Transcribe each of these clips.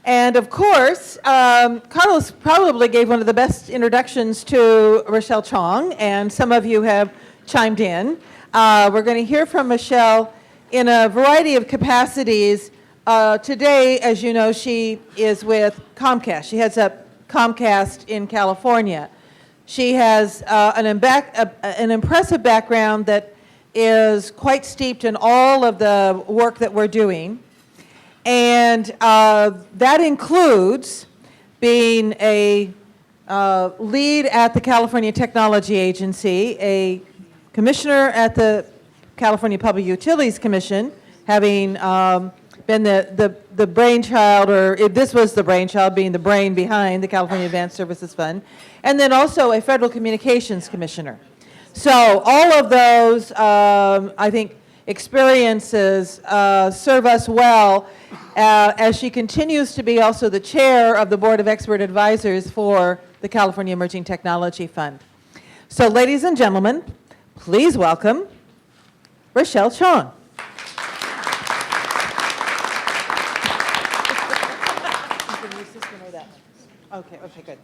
And of course, Carlos probably gave one of the best introductions to Rochelle Chong, and some of you have chimed in. We're going to hear from Michelle in a variety of capacities. Today, as you know, she is with Comcast. She heads up Comcast in California. She has an impressive background that is quite steeped in all of the work that we're doing. And that includes being a lead at the California Technology Agency, a commissioner at the California Public Utilities Commission, having been the brainchild, or if this was the brainchild, being the brain behind the California Advanced Services Fund, and then also a federal communications commissioner. So all of those, I think, experiences serve us well as she continues to be also the chair of the Board of Expert Advisors for the California Emerging Technology Fund. So ladies and gentlemen, please welcome Rochelle Chong. Okay, good.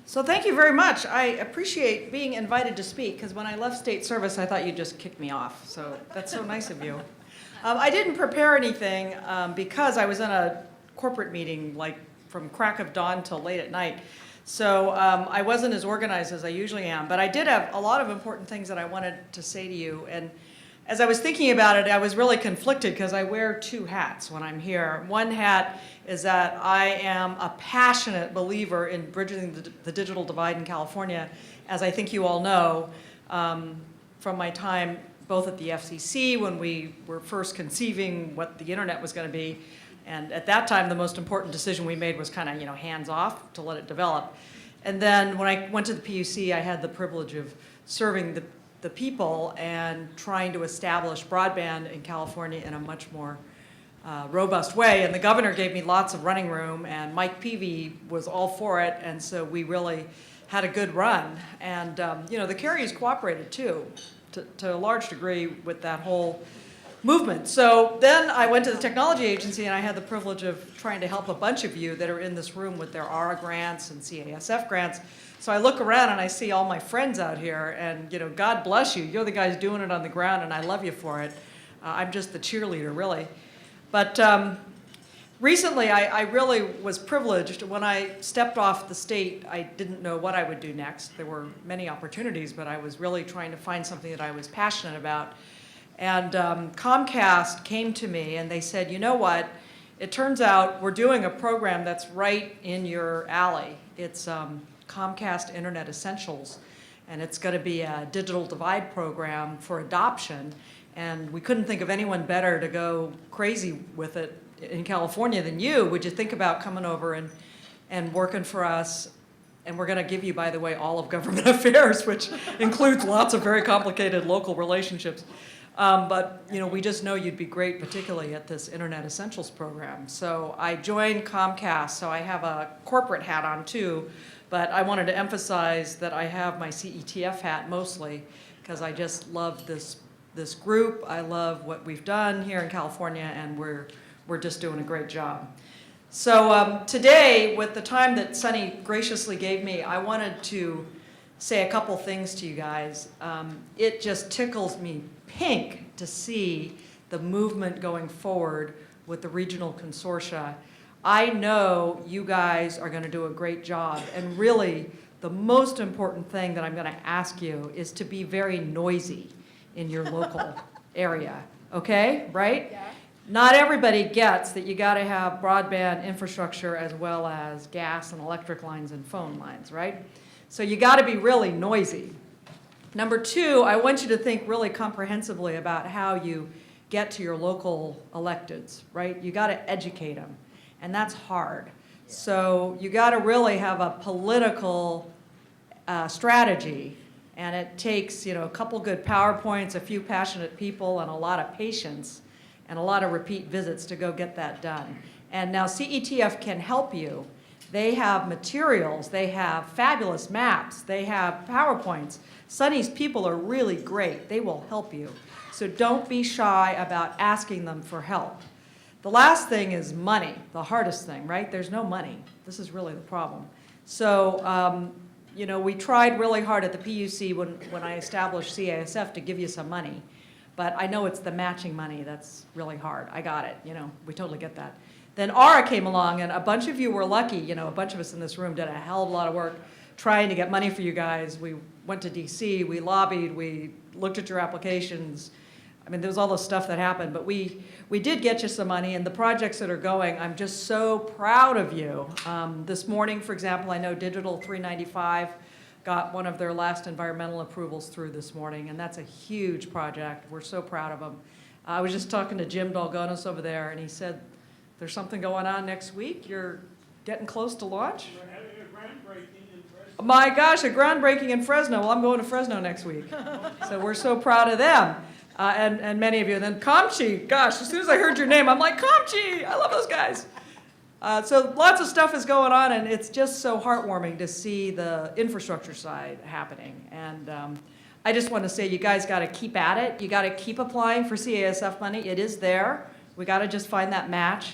So thank you very much. I appreciate being invited to speak, because when I left state service, I thought you'd just kick me off. So that's so nice of you. I didn't prepare anything because I was in a corporate meeting like from crack of dawn till late at night. So I wasn't as organized as I usually am. But I did have a lot of important things that I wanted to say to you. And as I was thinking about it, I was really conflicted because I wear two hats when I'm here. One hat is that I am a passionate believer in bridging the digital divide in California, as I think you all know, from my time both at the FCC when we were first conceiving what the internet was going to be. And at that time, the most important decision we made was kind of, hands off to let it develop. And then when I went to the PUC, I had the privilege of serving the people and trying to establish broadband in California in a much more robust way. And the governor gave me lots of running room, and Mike Peavy was all for it, and so we really had a good run. And the carriers cooperated too, to a large degree, with that whole movement. So then I went to the technology agency, and I had the privilege of trying to help a bunch of you that are in this room with their ARA grants and CASF grants. So I look around and I see all my friends out here, and God bless you. You're the guys doing it on the ground, and I love you for it. I'm just the cheerleader, really. But recently, I really was privileged. When I stepped off the state, I didn't know what I would do next. There were many opportunities, but I was really trying to find something that I was passionate about. And Comcast came to me, and they said, you know what? It turns out we're doing a program that's right in your alley. It's Comcast Internet Essentials, and it's going to be a digital divide program for adoption, and we couldn't think of anyone better to go crazy with it in California than you. Would you think about coming over and working for us? And we're going to give you, by the way, all of government affairs, which includes lots of very complicated local relationships. But we just know you'd be great, particularly at this Internet Essentials program. So I joined Comcast, so I have a corporate hat on too. But I wanted to emphasize that I have my CETF hat mostly, because I just love this group. I love what we've done here in California, and we're just doing a great job. So today, with the time that Sunny graciously gave me, I wanted to say a couple things to you guys. It just tickles me pink to see the movement going forward with the regional consortia. I know you guys are going to do a great job, and really the most important thing that I'm going to ask you is to be very noisy in your local area, okay? Right? Yeah. Not everybody gets that you got to have broadband infrastructure as well as gas and electric lines and phone lines, right? So you got to be really noisy. Number two, I want you to think really comprehensively about how you get to your local electeds, right? You got to educate them. And that's hard. So you got to really have a political strategy, and it takes a couple good PowerPoints, a few passionate people, and a lot of patience, and a lot of repeat visits to go get that done. And now CETF can help you They have materials, they have fabulous maps, they have PowerPoints. Sunny's people are really great. They will help you. So don't be shy about asking them for help. The last thing is money, the hardest thing, right? There's no money. This is really the problem. So, you know, we tried really hard at the PUC when I established CASF to give you some money. But I know it's the matching money that's really hard. I got it, you know, we totally get that. Then ARA came along, and a bunch of you were lucky. You know, a bunch of us in this room did a hell of a lot of work trying to get money for you guys. We went to DC, we lobbied, we looked at your applications. I mean, there was all this stuff that happened, but we did get you some money, and the projects that are going, I'm just so proud of you. This morning, for example, I know Digital 395 got one of their last environmental approvals through this morning, and that's a huge project. We're so proud of them. I was just talking to Jim Dolgonis over there, and he said, there's something going on next week? You're getting close to launch? We're having a groundbreaking in Fresno. My gosh, a groundbreaking in Fresno. Well, I'm going to Fresno next week. So we're so proud of them, and many of you. And then Comchi, gosh, as soon as I heard your name, I'm like, Comchi, I love those guys. So lots of stuff is going on, and it's just so heartwarming to see the infrastructure side happening. And I just want to say you guys got to keep at it. You got to keep applying for CASF money. It is there. We got to just find that match.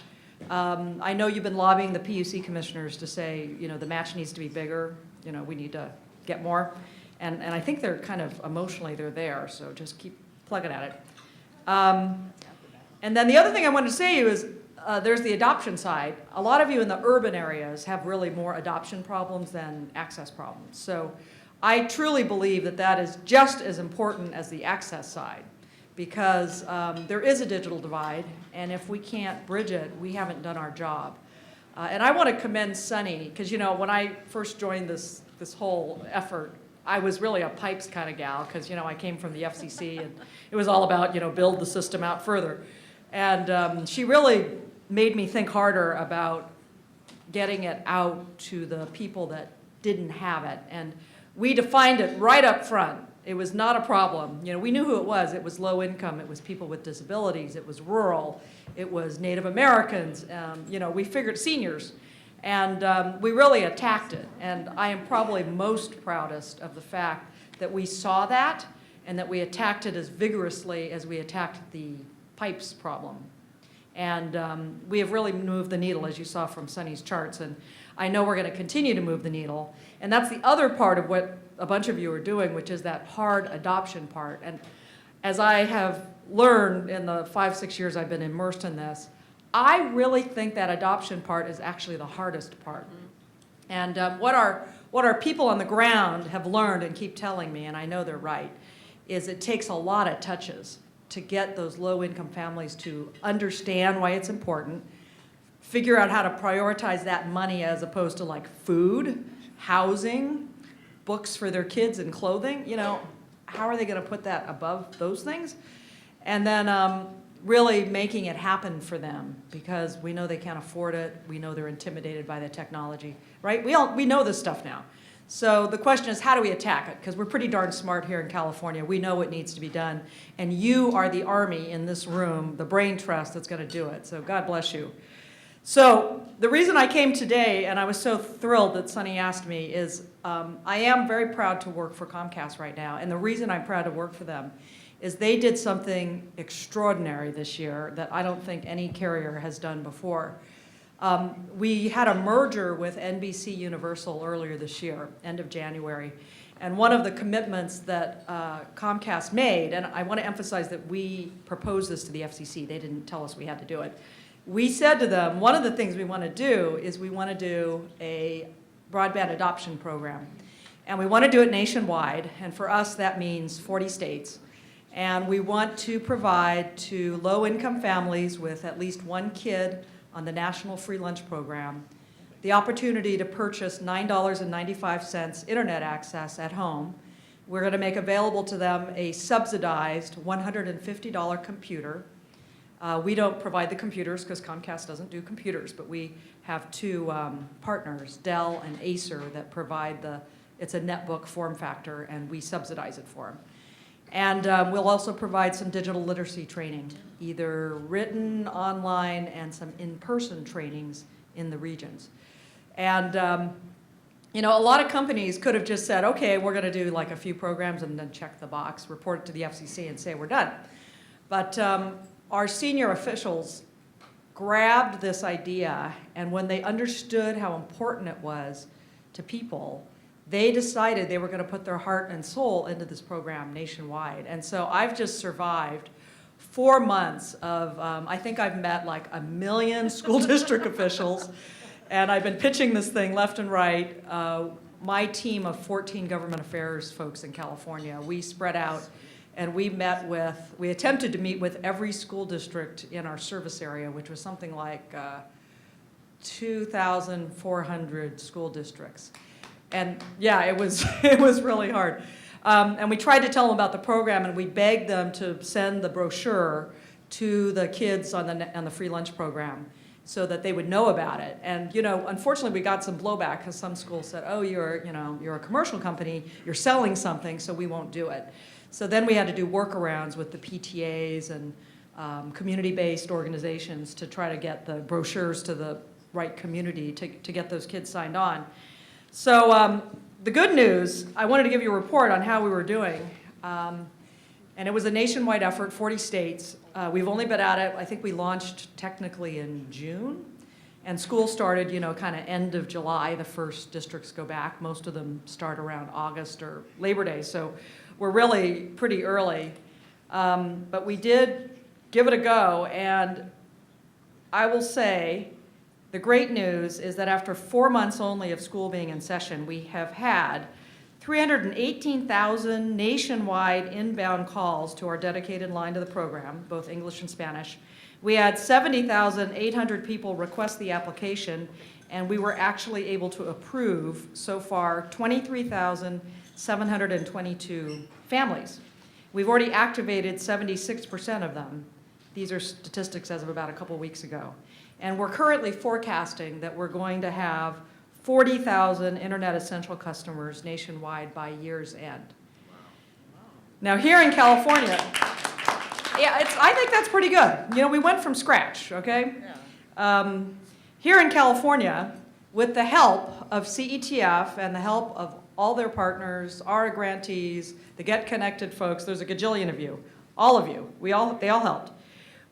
I know you've been lobbying the PUC commissioners to say, you know, the match needs to be bigger. You know, we need to get more. And I think they're kind of emotionally, they're there. So just keep plugging at it. And then the other thing I wanted to say is there's the adoption side. A lot of you in the urban areas have really more adoption problems than access problems. So I truly believe that that is just as important as the access side, because there is a digital divide, and if we can't bridge it, we haven't done our job. And I want to commend Sunny, because you know, when I first joined this whole effort, I was really a pipes kind of gal, because you know, I came from the FCC, and it was all about, you know, build the system out further. And she really made me think harder about getting it out to the people that didn't have it. And we defined it right up front. It was not a problem. You know, we knew who it was. It was low income. It was people with disabilities. It was rural. It was Native Americans. You know, we figured seniors. And we really attacked it. And I am probably most proudest of the fact that we saw that and that we attacked it as vigorously as we attacked the pipes problem. And we have really moved the needle, as you saw from Sunny's charts. And I know we're going to continue to move the needle. And that's the other part of what a bunch of you are doing, which is that hard adoption part. And as I have learned in the 5-6 years I've been immersed in this, I really think that adoption part is actually the hardest part. And what our people on the ground have learned and keep telling me, and I know they're right, is it takes a lot of touches to get those low-income families to understand why it's important, figure out how to prioritize that money as opposed to like food, housing, books for their kids and clothing. You know, how are they going to put that above those things? And then really making it happen for them, because we know they can't afford it. We know they're intimidated by the technology, right? We know this stuff now. So the question is, how do we attack it? Because we're pretty darn smart here in California. We know what needs to be done. And you are the army in this room, the brain trust that's going to do it. So God bless you. So the reason I came today, and I was so thrilled that Sunny asked me, is I am very proud to work for Comcast right now. And the reason I'm proud to work for them is they did something extraordinary this year that I don't think any carrier has done before. We had a merger with NBC Universal earlier this year, end of January. And one of the commitments that Comcast made, and I want to emphasize that we proposed this to the FCC. They didn't tell us we had to do it. We said to them, one of the things we want to do is we want to do a broadband adoption program. And we want to do it nationwide. And for us, that means 40 states. And we want to provide to low-income families with at least one kid on the National Free Lunch Program the opportunity to purchase $9.95 internet access at home. We're going to make available to them a subsidized $150 computer. We don't provide the computers because Comcast doesn't do computers, but we have two partners, Dell and Acer, that provide it's a netbook form factor, and we subsidize it for them. And we'll also provide some digital literacy training, either written, online, and some in-person trainings in the regions. And you know, a lot of companies could have just said, okay, we're going to do like a few programs and then check the box, report it to the FCC and say we're done. But our senior officials grabbed this idea, and when they understood how important it was to people, they decided they were going to put their heart and soul into this program nationwide. And so I've just survived 4 months of, I think I've met like 1 million school district officials, and I've been pitching this thing left and right. My team of 14 government affairs folks in California, we spread out and we attempted to meet with every school district in our service area, which was something like 2,400 school districts. And yeah, it was, it was really hard. And we tried to tell them about the program, and we begged them to send the brochure to the kids on the free lunch program so that they would know about it. And you know, unfortunately, we got some blowback because some schools said, "Oh, you're a commercial company, you're selling something, so we won't do it." So then we had to do workarounds with the PTAs and community-based organizations to try to get the brochures to the right community to get those kids signed on. So the good news, I wanted to give you a report on how we were doing. And it was a nationwide effort, 40 states. We've only been at it, I think we launched technically in June. And school started, you know, kind of end of July. The first districts go back. Most of them start around August or Labor Day. So we're really pretty early. But we did give it a go. And I will say, the great news is that after 4 months only of school being in session, we have had 318,000 nationwide inbound calls to our dedicated line to the program, both English and Spanish. We had 70,800 people request the application, and we were actually able to approve so far 23,722 families. We've already activated 76% of them. These are statistics as of about a couple weeks ago. And we're currently forecasting that we're going to have 40,000 Internet Essential customers nationwide by year's end. Now here in California, yeah, I think that's pretty good. You know, we went from scratch, okay? Here in California, with the help of CETF and the help of all their partners, our grantees, the Get Connected folks, there's a gajillion of you, all of you, they all helped.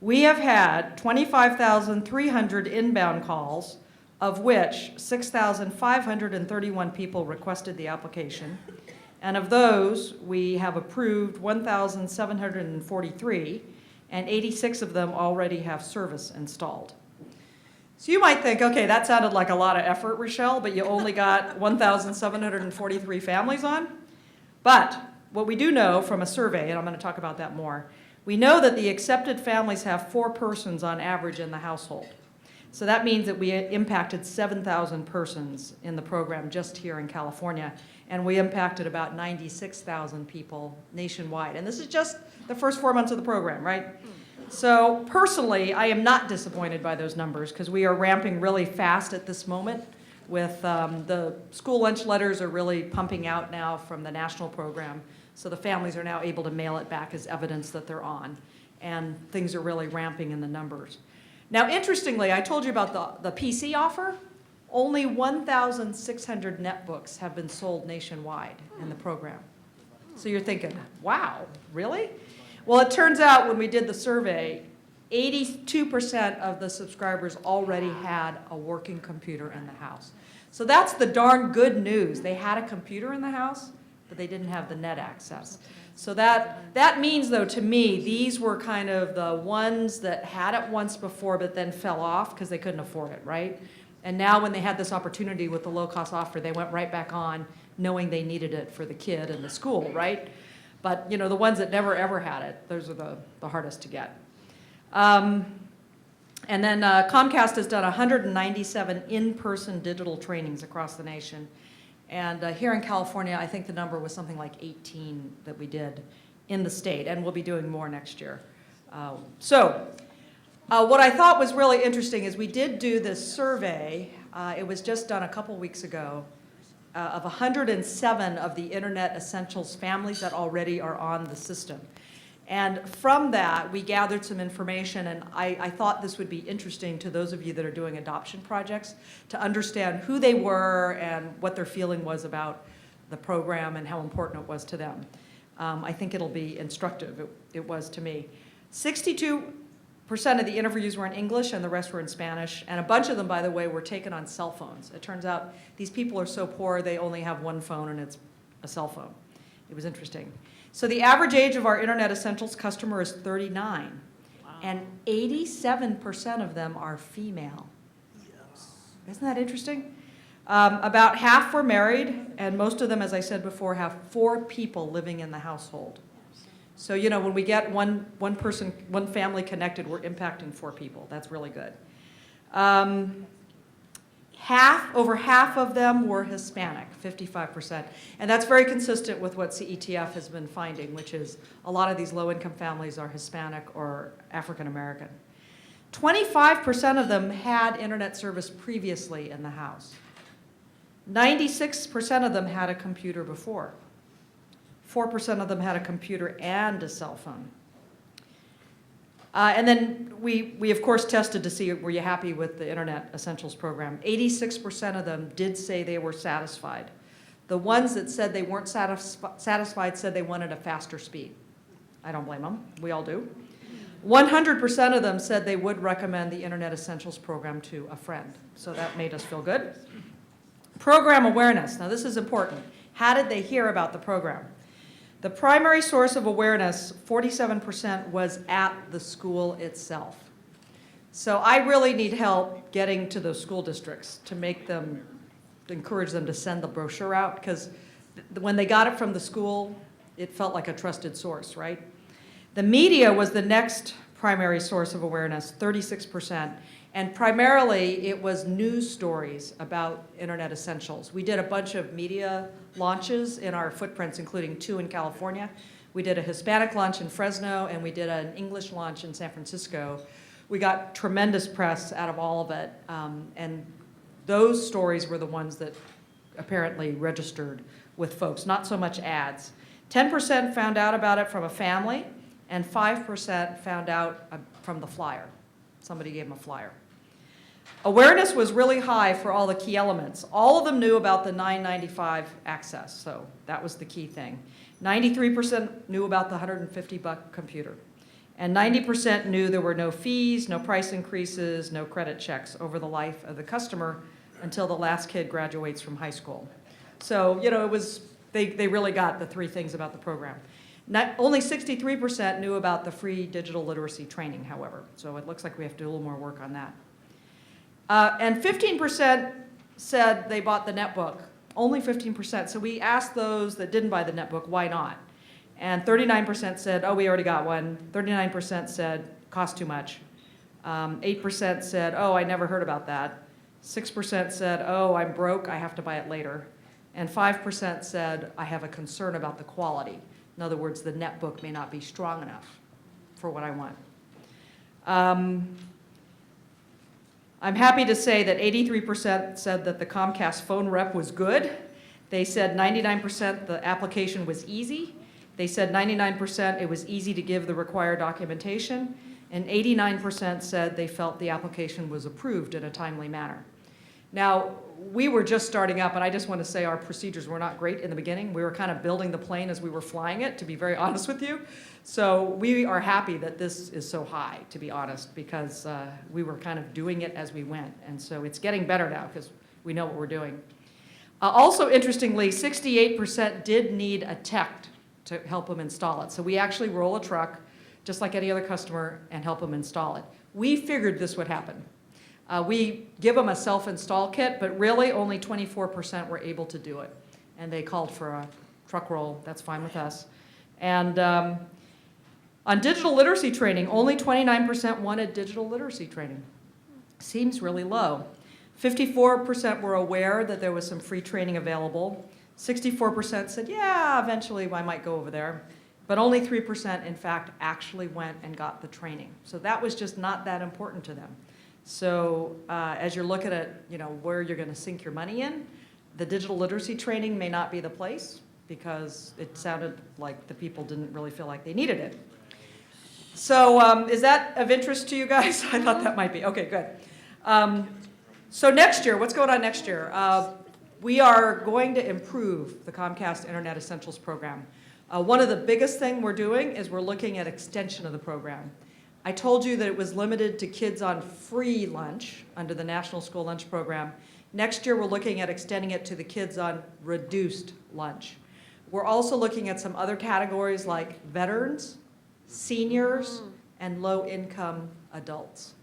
We have had 25,300 inbound calls, of which 6,531 people requested the application. And of those, we have approved 1,743, and 86 of them already have service installed. So you might think, okay, that sounded like a lot of effort, Rochelle, but you only got 1,743 families on. But what we do know from a survey, and I'm going to talk about that more, we know that the accepted families have 4 persons on average in the household. So that means that we impacted 7,000 persons in the program just here in California, and we impacted about 96,000 people nationwide. And this is just the first 4 months of the program, right? So personally, I am not disappointed by those numbers because we are ramping really fast at this moment with the school lunch letters are really pumping out now from the national program. So the families are now able to mail it back as evidence that they're on. And things are really ramping in the numbers. Now, interestingly, I told you about the PC offer. Only 1,600 netbooks have been sold nationwide in the program. So you're thinking, wow, really? Well, it turns out when we did the survey, 82% of the subscribers already had a working computer in the house. So that's the darn good news. They had a computer in the house, but they didn't have the net access. So that means, though, to me, these were kind of the ones that had it once before but then fell off because they couldn't afford it, right? And now when they had this opportunity with the low-cost offer, they went right back on knowing they needed it for the kid and the school, right? But, you know, the ones that never, ever had it, those are the hardest to get. And then Comcast has done 197 in-person digital trainings across the nation. And here in California, I think the number was something like 18 that we did in the state, and we'll be doing more next year. What I thought was really interesting is we did do this survey. It was just done a couple weeks ago of 107 of the Internet Essentials families that already are on the system. And from that, we gathered some information, and I thought this would be interesting to those of you that are doing adoption projects to understand who they were and what their feeling was about the program and how important it was to them. I think it'll be instructive. It was to me. 62% of the interviews were in English and the rest were in Spanish. And a bunch of them, by the way, were taken on cell phones. It turns out these people are so poor, they only have one phone, and it's a cell phone. It was interesting. So the average age of our Internet Essentials customer is 39. Wow. And 87% of them are female. Yes. Isn't that interesting? About half were married, and most of them, as I said before, have 4 people living in the household. So, you know, when we get one person, one family connected, we're impacting 4 people. That's really good. Over half of them were Hispanic, 55%. And that's very consistent with what CETF has been finding, which is a lot of these low-income families are Hispanic or African American. 25% of them had internet service previously in the house. 96% of them had a computer before. 4% of them had a computer and a cell phone. And then we of course tested to see, were you happy with the Internet Essentials program? 86% of them did say they were satisfied. The ones that said they weren't satisfied said they wanted a faster speed. I don't blame them. We all do. 100% of them said they would recommend the Internet Essentials program to a friend. So that made us feel good. Program awareness. Now this is important. How did they hear about the program? The primary source of awareness, 47%, was at the school itself. So I really need help getting to those school districts to make them, to encourage them to send the brochure out, because when they got it from the school, it felt like a trusted source, right? The media was the next primary source of awareness, 36%. And primarily, it was news stories about Internet Essentials. We did a bunch of media launches in our footprints, including 2 in California. We did a Hispanic launch in Fresno, and we did an English launch in San Francisco. We got tremendous press out of all of it, and those stories were the ones that apparently registered with folks, not so much ads. 10% found out about it from a family, and 5% found out from the flyer. Somebody gave them a flyer. Awareness was really high for all the key elements. All of them knew about the $9.95 access, so that was the key thing. 93% knew about the $150 computer. And 90% knew there were no fees, no price increases, no credit checks over the life of the customer until the last kid graduates from high school. So, you know, it was, they really got the 3 things about the program. Only 63% knew about the free digital literacy training, however. So it looks like we have to do a little more work on that. And 15% said they bought the netbook. Only 15%. So we asked those that didn't buy the netbook, why not? And 39% said, oh, we already got one. 39% said, cost too much. 8% said, oh, I never heard about that. 6% said, oh, I'm broke, I have to buy it later. And 5% said, I have a concern about the quality. In other words, the netbook may not be strong enough for what I want. I'm happy to say that 83% said that the Comcast phone rep was good. They said 99% the application was easy. They said 99% it was easy to give the required documentation. And 89% said they felt the application was approved in a timely manner. Now, we were just starting up, and I just want to say our procedures were not great in the beginning. We were kind of building the plane as we were flying it, to be very honest with you. So we are happy that this is so high, to be honest, because we were kind of doing it as we went. And so it's getting better now because we know what we're doing. Also, interestingly, 68% did need a tech to help them install it. So we actually roll a truck, just like any other customer, and help them install it. We figured this would happen. We give them a self-install kit, but really only 24% were able to do it. And they called for a truck roll. That's fine with us. And on digital literacy training, only 29% wanted digital literacy training. Seems really low. 54% were aware that there was some free training available. 64% said, yeah, eventually I might go over there. But only 3%, in fact, actually went and got the training. So that was just not that important to them. So as you're looking at, you know, where you're going to sink your money in, the digital literacy training may not be the place because it sounded like the people didn't really feel like they needed it. So is that of interest to you guys? I thought that might be. Okay, good. So next year, what's going on next year? We are going to improve the Comcast Internet Essentials program. One of the biggest thing we're doing is we're looking at extension of the program. I told you that it was limited to kids on free lunch under the National School Lunch Program. Next year, we're looking at extending it to the kids on reduced lunch. We're also looking at some other categories like veterans, seniors, and low-income adults.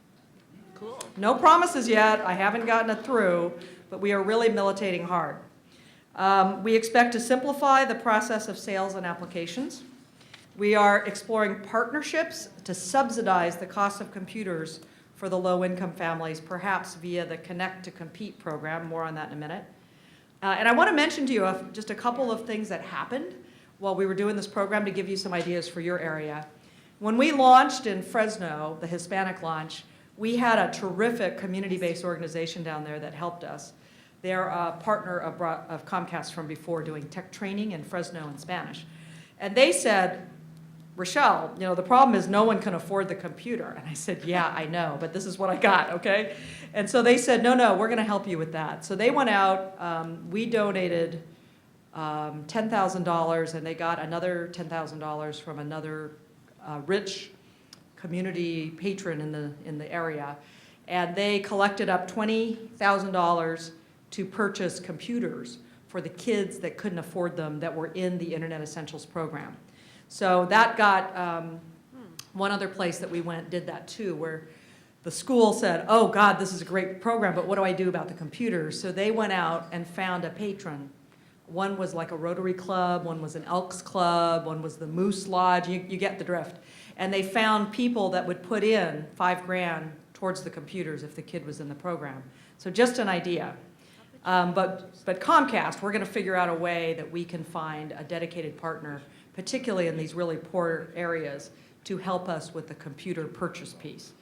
Cool. No promises yet. I haven't gotten it through, but we are really militating hard. We expect to simplify the process of sales and applications. We are exploring partnerships to subsidize the cost of computers for the low-income families, perhaps via the Connect to Compete program. More on that in a minute. And I want to mention to you just a couple of things that happened while we were doing this program to give you some ideas for your area. When we launched in Fresno, the Hispanic launch, we had a terrific community-based organization down there that helped us. They're a partner of Comcast from before, doing tech training in Fresno in Spanish. And they said, Rochelle, you know, the problem is no one can afford the computer. And I said, yeah, I know, but this is what I got, okay? And so they said, no, we're going to help you with that. So they went out, we donated $10,000, and they got another $10,000 from another rich community patron in the area. And they collected up $20,000 to purchase computers for the kids that couldn't afford them that were in the Internet Essentials program. So that got, one other place that we went did that too, where the school said, oh God, this is a great program, but what do I do about the computers? So they went out and found a patron. One was like a Rotary Club, one was an Elks Club, one was the Moose Lodge, you get the drift. And they found people that would put in $5,000 towards the computers if the kid was in the program. So just an idea. But Comcast, we're going to figure out a way that we can find a dedicated partner, particularly in these really poor areas, to help us with the computer purchase piece.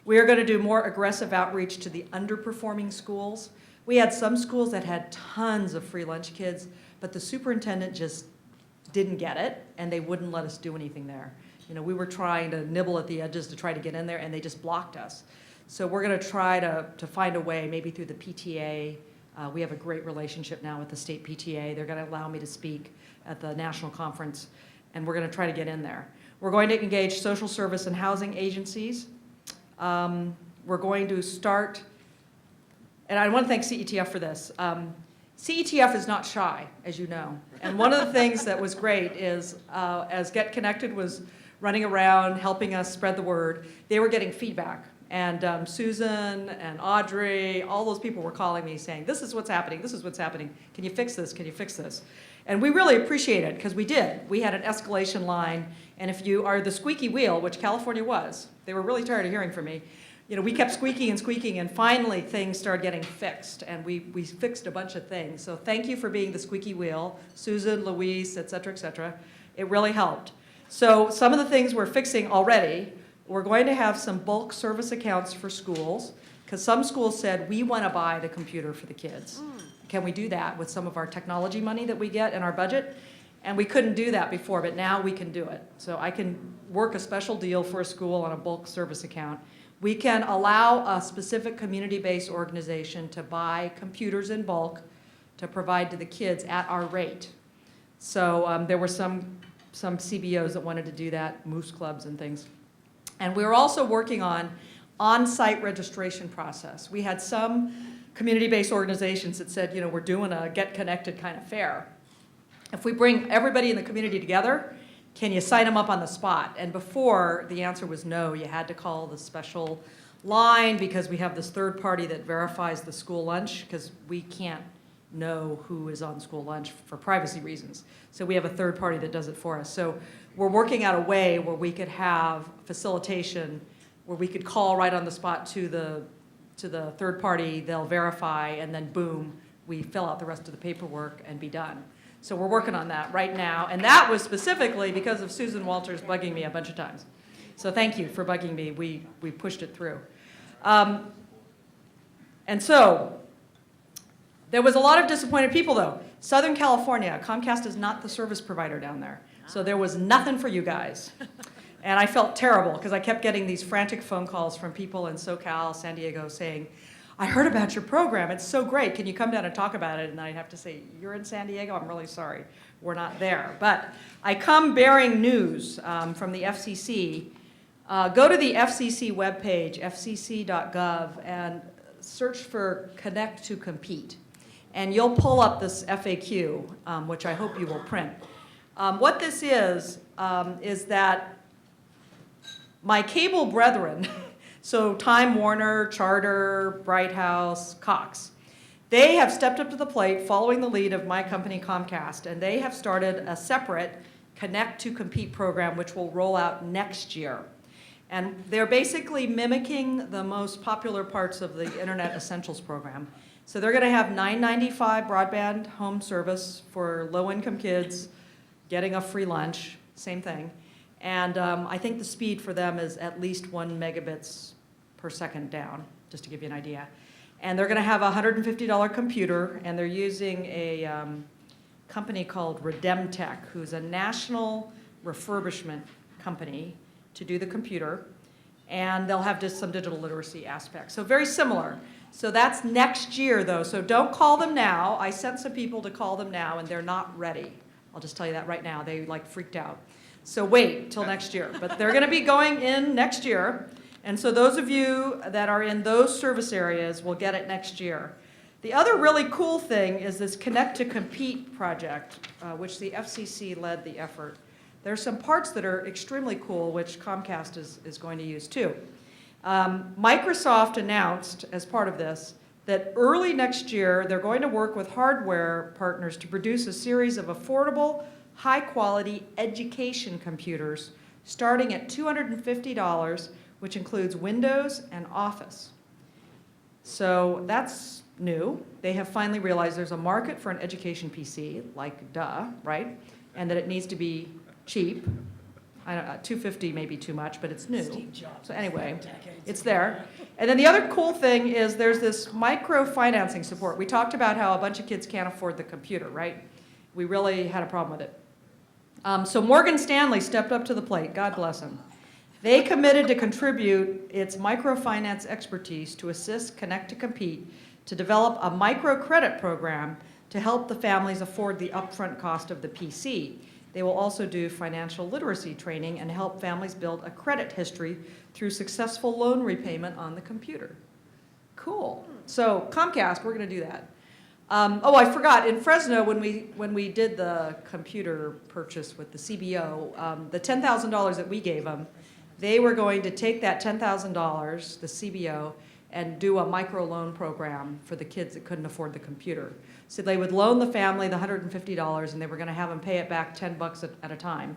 We are going to do more aggressive outreach to the underperforming schools. We had some schools that had tons of free lunch kids, but the superintendent just didn't get it, and they wouldn't let us do anything there. You know, we were trying to nibble at the edges to try to get in there, and they just blocked us. So we're going to try to find a way, maybe through the PTA. We have a great relationship now with the state PTA. They're going to allow me to speak at the national conference, and we're going to try to get in there. We're going to engage social service and housing agencies. We're going to start, and I want to thank CETF for this. CETF is not shy, as you know. And one of the things that was great is, as Get Connected was running around helping us spread the word, they were getting feedback. And Susan and Audrey, all those people were calling me saying, this is what's happening, this is what's happening. Can you fix this? Can you fix this? And we really appreciate it, because we did. We had an escalation line, and if you are the squeaky wheel, which California was, they were really tired of hearing from me. You know, we kept squeaking, and finally things started getting fixed, and we fixed a bunch of things. So thank you for being the squeaky wheel, Susan, Louise, et cetera, et cetera. It really helped. So some of the things we're fixing already, we're going to have some bulk service accounts for schools, because some schools said, we want to buy the computer for the kids. Can we do that with some of our technology money that we get in our budget? And we couldn't do that before, but now we can do it. So I can work a special deal for a school on a bulk service account. We can allow a specific community-based organization to buy computers in bulk to provide to the kids at our rate. So there were some CBOs that wanted to do that, Moose Clubs and things. And we were also working on-site registration process. We had some community-based organizations that said, you know, we're doing a Get Connected kind of fair. If we bring everybody in the community together, can you sign them up on the spot? And before, the answer was no. You had to call the special line because we have this third party that verifies the school lunch, because we can't know who is on school lunch for privacy reasons. So we have a third party that does it for us. So we're working out a way where we could have facilitation, where we could call right on the spot to the third party, they'll verify, and then boom, we fill out the rest of the paperwork and be done. So we're working on that right now, and that was specifically because of Susan Walters bugging me a bunch of times. So thank you for bugging me. We pushed it through. And so there was a lot of disappointed people, though. Southern California, Comcast is not the service provider down there. So there was nothing for you guys. And I felt terrible because I kept getting these frantic phone calls from people in SoCal, San Diego, saying, I heard about your program. It's so great. Can you come down and talk about it? And I'd have to say, you're in San Diego? I'm really sorry. We're not there. But I come bearing news from the FCC. Go to the FCC webpage, fcc.gov, and search for Connect to Compete. And you'll pull up this FAQ, which I hope you will print. What this is that my cable brethren, so Time Warner, Charter, Bright House, Cox, they have stepped up to the plate following the lead of my company Comcast, and they have started a separate Connect to Compete program which will roll out next year. And they're basically mimicking the most popular parts of the Internet Essentials program. So they're going to have $9.95 broadband home service for low-income kids, getting a free lunch, same thing. And I think the speed for them is at least 1 megabits per second down, just to give you an idea. And they're going to have a $150 computer, and they're using a company called Redemtech, who's a national refurbishment company to do the computer. And they'll have just some digital literacy aspects. So very similar. So that's next year, though. So don't call them now. I sent some people to call them now, and they're not ready. I'll just tell you that right now. They freaked out. So wait till next year. But they're going to be going in next year. And so those of you that are in those service areas will get it next year. The other really cool thing is this Connect to Compete project, which the FCC led the effort. There's some parts that are extremely cool, which Comcast is going to use too. Microsoft announced as part of this that early next year they're going to work with hardware partners to produce a series of affordable, high-quality education computers starting at $250, which includes Windows and Office. So that's new. They have finally realized there's a market for an education PC, like duh, right? And that it needs to be cheap. I don't know, $250 may be too much, but it's new. So anyway, it's there. And then the other cool thing is there's this microfinancing support. We talked about how a bunch of kids can't afford the computer, right? We really had a problem with it. So Morgan Stanley stepped up to the plate, God bless him. They committed to contribute its microfinance expertise to assist Connect to Compete to develop a microcredit program to help the families afford the upfront cost of the PC. They will also do financial literacy training and help families build a credit history through successful loan repayment on the computer. Cool. So Comcast, we're going to do that. Oh, I forgot. In Fresno, when we did the computer purchase with the CBO, the $10,000 that we gave them, they were going to take that $10,000, the CBO, and do a microloan program for the kids that couldn't afford the computer. So they would loan the family the $150, and they were going to have them pay it back $10 at a time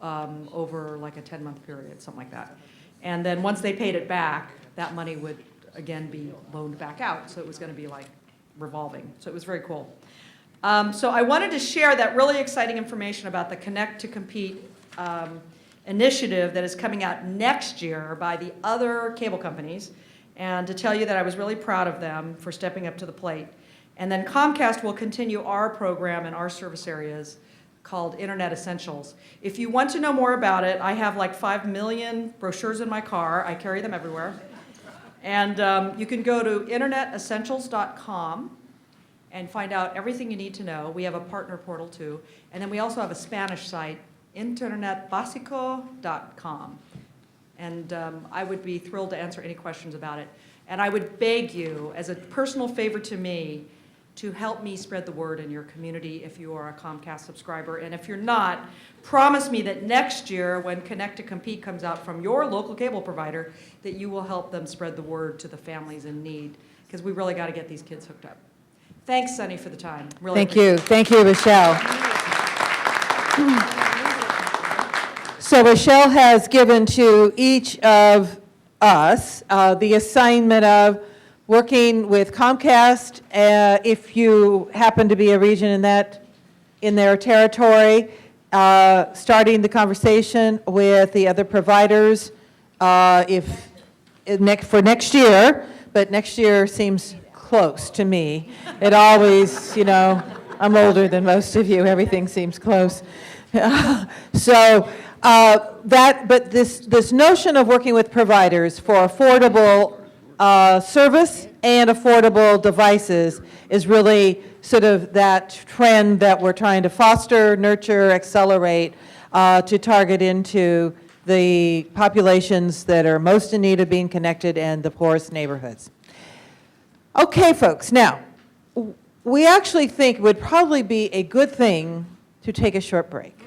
over like a 10-month period, something like that. And then once they paid it back, that money would again be loaned back out. So it was going to be like revolving. So it was very cool. So I wanted to share that really exciting information about the Connect to Compete initiative that is coming out next year by the other cable companies, and to tell you that I was really proud of them for stepping up to the plate. And then Comcast will continue our program in our service areas called Internet Essentials. If you want to know more about it, I have like 5 million brochures in my car. I carry them everywhere. And you can go to internetessentials.com and find out everything you need to know. We have a partner portal too. And then we also have a Spanish site, internetbasico.com. And I would be thrilled to answer any questions about it. And I would beg you, as a personal favor to me, to help me spread the word in your community if you are a Comcast subscriber. And if you're not, promise me that next year when Connect to Compete comes out from your local cable provider, that you will help them spread the word to the families in need, because we really got to get these kids hooked up. Thanks, Sunny, for the time. Really Thank you. Thank you, Rochelle. So Rochelle has given to each of us the assignment of working with Comcast, if you happen to be a region in their territory, starting the conversation with the other providers for next year, but next year seems close to me. It always, I'm older than most of you, everything seems close. So But this notion of working with providers for affordable service and affordable devices is really sort of that trend that we're trying to foster, nurture, accelerate, to target into the populations that are most in need of being connected and the poorest neighborhoods. Okay, folks, now, we actually think it would probably be a good thing to take a short break.